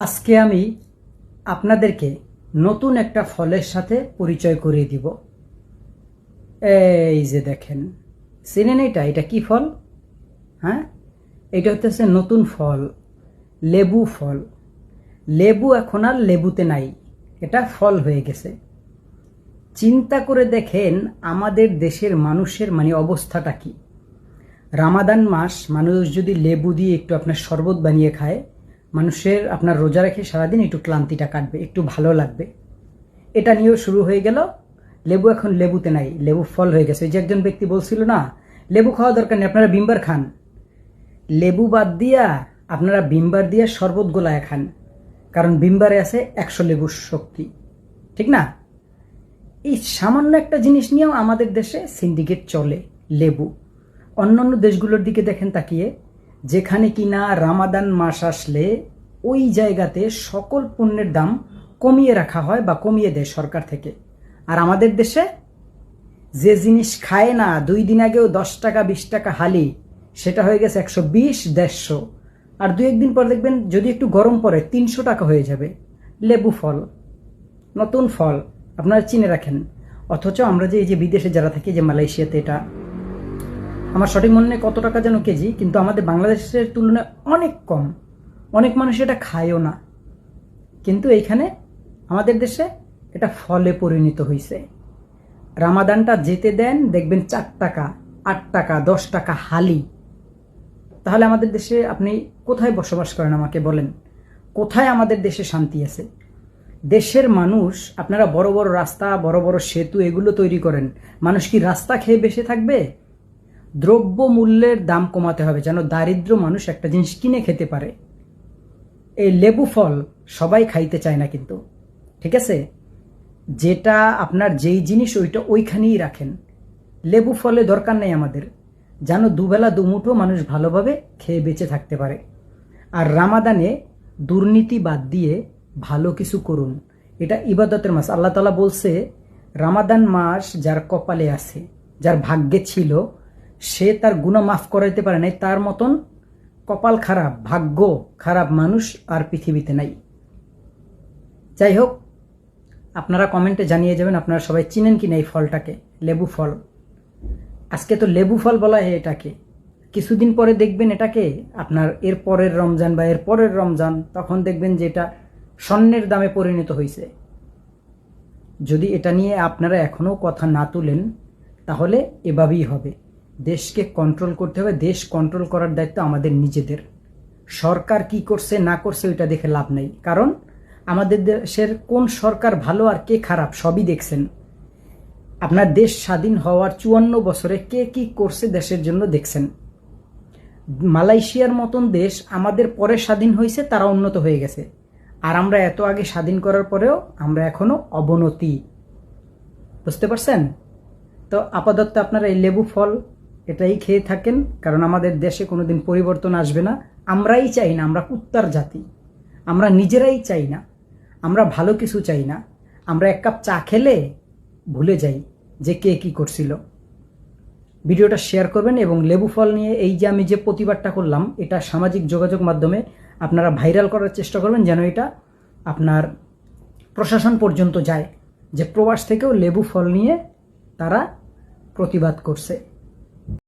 আজকে আমি আপনাদেরকে নতুন একটা ফলের সাথে পরিচয় করিয়ে দিব। এই যে দেখেন, চিনেন এটা কি ফল? হ্যাঁ, এটা হচ্ছে নতুন ফল, লেবু ফল। লেবু এখন আর লেবুতে নাই, এটা ফল হয়ে গেছে। চিন্তা করে দেখেন আমাদের দেশের মানুষের অবস্থাটা কি। রামাদান মাস, মানুষ যদি লেবু দিয়ে একটু আপনার শরবত বানিয়ে খায়, মানুষের আপনার রোজা রেখে সারাদিন একটু ক্লান্তিটা কাটবে, একটু ভালো লাগবে। এটা নিয়েও শুরু হয়ে গেল। লেবু এখন লেবুতে নাই, লেবু ফল হয়ে গেছে। যে একজন ব্যক্তি বলছিল না, লেবু খাওয়া দরকার নেই, আপনারা ভিমবার খান। লেবু বাদ দিয়া আপনারা ভিমবার দিয়ে শরবত গোলায় খান, কারণ ভিমবারে আছে 100 লেবুর শক্তি, ঠিক না? এই সামান্য একটা জিনিস নিয়েও আমাদের দেশে সিন্ডিকেট চলে, লেবু। অন্যান্য দেশগুলোর দিকে দেখেন তাকিয়ে, যেখানে কিনা রামাদান মাস আসলে ওই জায়গাতে সকল পণ্যের দাম কমিয়ে রাখা হয় বা কমিয়ে দেয় সরকার থেকে। আর আমাদের দেশে যে জিনিস খায় না 2 দিন আগেও 10 টাকা 20 টাকা হালি, সেটা হয়ে গেছে 120, 150। আর 2-1 দিন পর দেখবেন যদি একটু গরম পড়ে 300 টাকা হয়ে যাবে। লেবু ফল, নতুন ফল, আপনারা চিনে রাখেন। অথচ আমরা যে এই যে বিদেশে যারা থাকি, যে মালয়েশিয়াতে, এটা আমার সঠিক মনে নেই কত টাকা যেন কেজি, কিন্তু আমাদের বাংলাদেশের তুলনায় অনেক কম। অনেক মানুষ এটা খায়ও না, কিন্তু এইখানে আমাদের দেশে এটা ফলে পরিণত হয়েছে। রামাদানটা যেতে দেন, দেখবেন 4 টাকা 8 টাকা 10 টাকা হালি। তাহলে আমাদের দেশে আপনি কোথায় বসবাস করেন আমাকে বলেন? কোথায় আমাদের দেশে শান্তি আছে? দেশের মানুষ, আপনারা বড় বড় রাস্তা, বড় বড় সেতু এগুলো তৈরি করেন, মানুষ কি রাস্তা খেয়ে বেঁচে থাকবে? দ্রব্য মূল্যের দাম কমাতে হবে, যেন দারিদ্র মানুষ একটা জিনিস কিনে খেতে পারে। এই লেবু ফল সবাই খাইতে চায় না কিন্তু, ঠিক আছে? যেটা আপনার যেই জিনিস ওইটা ওইখানেই রাখেন। লেবু ফলে দরকার নেই আমাদের, যেন দুবেলা দুমুঠো মানুষ ভালোভাবে খেয়ে বেঁচে থাকতে পারে। আর রামাদানে দুর্নীতি বাদ দিয়ে ভালো কিছু করুন, এটা ইবাদতের মাস। আল্লাহ তাআলা বলছে, রামাদান মাস যার কপালে আছে, যার ভাগ্যে ছিল, সে তার গুনাহ মাফ করাইতে পারে নাই, তার মতন কপাল খারাপ, ভাগ্য খারাপ মানুষ আর পৃথিবীতে নাই। যাই হোক, আপনারা কমেন্টে জানিয়ে যাবেন আপনারা সবাই চিনেন কিনা এই ফলটাকে, লেবু ফল। আজকে তো লেবু ফল বলা হয় এটাকে, কিছুদিন পরে দেখবেন এটাকে আপনার এর পরের রমজান বা এর পরের রমজান, তখন দেখবেন যে এটা স্বর্ণের দামে পরিণত হয়েছে। যদি এটা নিয়ে আপনারা এখনো কথা না তুলেন, তাহলে এভাবেই হবে। দেশকে কন্ট্রোল করতে হবে, দেশ কন্ট্রোল করার দায়িত্ব আমাদের নিজেদের। সরকার কি করছে না করছে ওইটা দেখে লাভ নেই, কারণ আমাদের দেশের কোন সরকার ভালো আর কে খারাপ সবই দেখছেন। আপনার দেশ স্বাধীন হওয়ার 54 বছরে কে কি করছে দেশের জন্য দেখছেন। মালয়েশিয়ার মতন দেশ আমাদের পরে স্বাধীন হয়েছে, তারা উন্নত হয়ে গেছে। আর আমরা এত আগে স্বাধীন করার পরেও আমরা এখনো অবনতি। বুঝতে পারছেন? তো আপাতত আপনারা এই লেবু ফল এটাই খেয়ে থাকেন, কারণ আমাদের দেশে কোনোদিন পরিবর্তন আসবে না। আমরাই চাই না, আমরা কুত্তার জাতি, আমরা নিজেরাই চাই না, আমরা ভালো কিছু চাই না। আমরা এক কাপ চা খেলে ভুলে যাই যে কে কি করছিল। ভিডিওটা শেয়ার করবেন এবং লেবু ফল নিয়ে এই যে আমি যে প্রতিবাদটা করলাম, এটা সামাজিক যোগাযোগ মাধ্যমে আপনারা ভাইরাল করার চেষ্টা করবেন, যেন এটা আপনার প্রশাসন পর্যন্ত যায়, যে প্রবাস থেকেও লেবু ফল নিয়ে তারা প্রতিবাদ করছে।